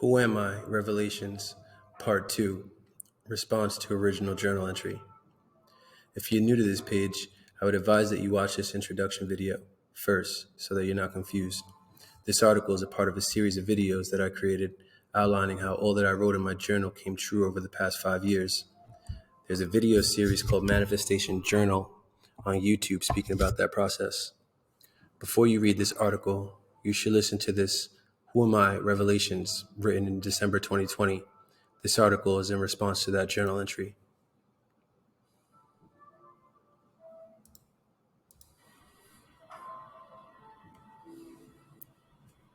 Who Am I? Revelations, Part 2, Response to Original Journal Entry. If you're new to this page, I would advise that you watch this introduction video first so that you're not confused. This article is a part of a series of videos that I created outlining how all that I wrote in my journal came true over the past 5 years. There's a video series called Manifestation Journal on YouTube speaking about that process. Before you read this article, you should listen to this Who Am I? Revelations, written in December 2020. This article is in response to that journal entry.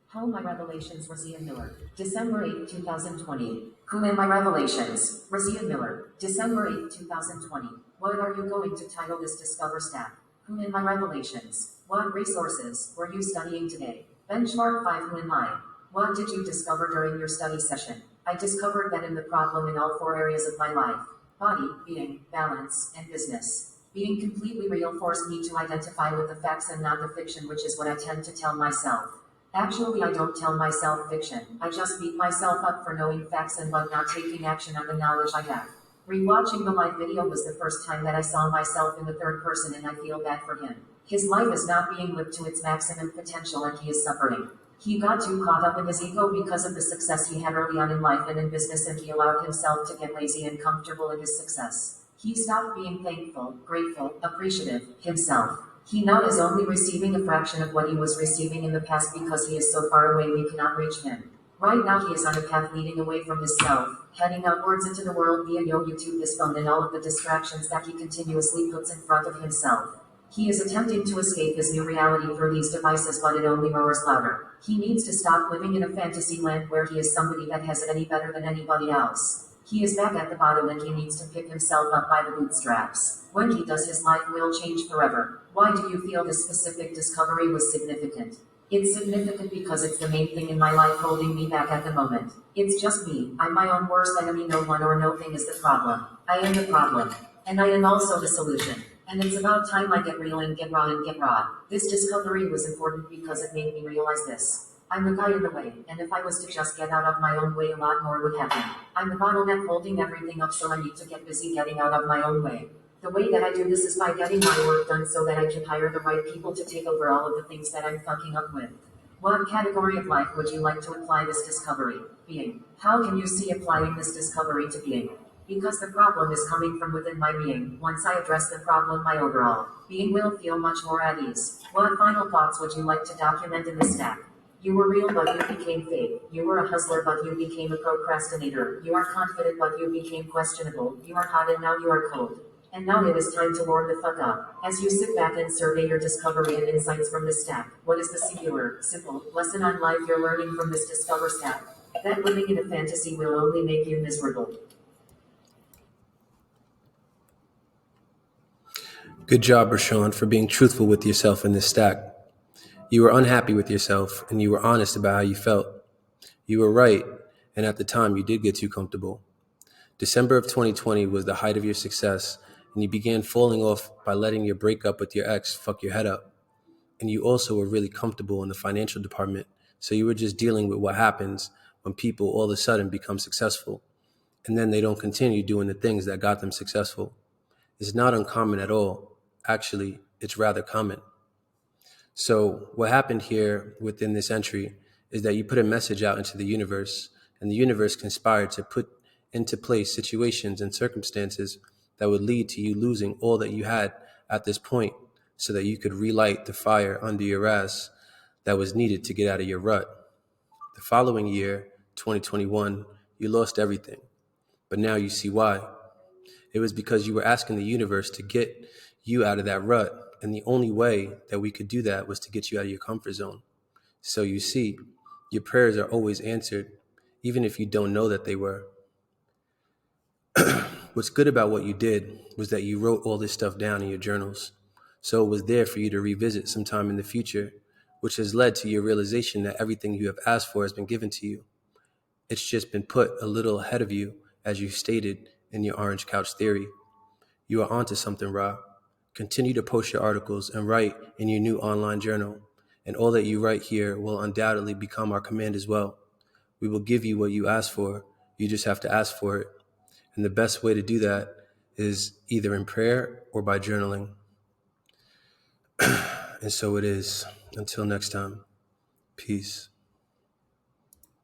How My Revelations, Razia Miller. December 8, 2020. Who Am I? Revelations, Razia Miller. December 8, 2020. What are you going to title this Discover Stack? Who Am I? Revelations. What resources were you studying today? Benchmark 5. Who am I? What did you discover during your study session? I discovered that in the problem in all 4 areas of my life: body, being, balance, and business. Being completely real forced me to identify with the facts and not the fiction, which is what I tend to tell myself. Actually, I don't tell myself fiction. I just beat myself up for knowing facts and but not taking action on the knowledge I have. Rewatching the live video was the first time that I saw myself in the third person, and I feel bad for him. His life is not being lived to its maximum potential and he is suffering. He got too caught up in his ego because of the success he had early on in life and in business, and he allowed himself to get lazy and comfortable in his success. He stopped being thankful, grateful, appreciative, himself. He now is only receiving a fraction of what he was receiving in the past because he is so far away we cannot reach him. Right now he is on a path leading away from his self, heading outwards into the world via YouTube, his phone, and all of the distractions that he continuously puts in front of himself. He is attempting to escape his new reality through these devices, but it only roars louder. He needs to stop living in a fantasy land where he is somebody that has it any better than anybody else. He is back at the bottom and he needs to pick himself up by the bootstraps. When he does, his life will change forever. Why do you feel this specific discovery was significant? It's significant because it's the main thing in my life holding me back at the moment. It's just me. I'm my own worst enemy. No one or no thing is the problem. I am the problem. And I am also the solution. And it's about time I get real and get raw and get raw. This discovery was important because it made me realize this. I'm the guy in the way, and if I was to just get out of my own way, a lot more would happen. I'm the bottleneck holding everything up, so I need to get busy getting out of my own way. The way that I do this is by getting my work done so that I can hire the right people to take over all of the things that I'm fucking up with. What category of life would you like to apply this discovery? Being. How can you see applying this discovery to being? Because the problem is coming from within my being. Once I address the problem, my overall being will feel much more at ease. What final thoughts would you like to document in the stack? You were real, but you became fake. You were a hustler, but you became a procrastinator. You are confident, but you became questionable. You are hot, and now you are cold. And now it is time to warm the fuck up. As you sit back and survey your discovery and insights from the stack, what is the singular, simple lesson on life you're learning from this Discover stack? That living in a fantasy will only make you miserable. Good job, Rashawn, for being truthful with yourself in this stack. You were unhappy with yourself, and you were honest about how you felt. You were right, and at the time you did get too comfortable. December of 2020 was the height of your success, and you began falling off by letting your breakup with your ex fuck your head up. And you also were really comfortable in the financial department, so you were just dealing with what happens when people all of a sudden become successful, and then they don't continue doing the things that got them successful. It's not uncommon at all. Actually, it's rather common. So what happened here within this entry is that you put a message out into the universe, and the universe conspired to put into place situations and circumstances that would lead to you losing all that you had at this point so that you could relight the fire under your ass that was needed to get out of your rut. The following year, 2021, you lost everything. But now you see why. It was because you were asking the universe to get you out of that rut. And the only way that we could do that was to get you out of your comfort zone. So you see, your prayers are always answered, even if you don't know that they were. What's good about what you did was that you wrote all this stuff down in your journals. So it was there for you to revisit sometime in the future, which has led to your realization that everything you have asked for has been given to you. It's just been put a little ahead of you, as you stated in your Orange Couch Theory. You are onto something, Ra. Continue to post your articles and write in your new online journal, and all that you write here will undoubtedly become our command as well. We will give you what you ask for. You just have to ask for it. And the best way to do that is either in prayer or by journaling. And so it is. Until next time, peace.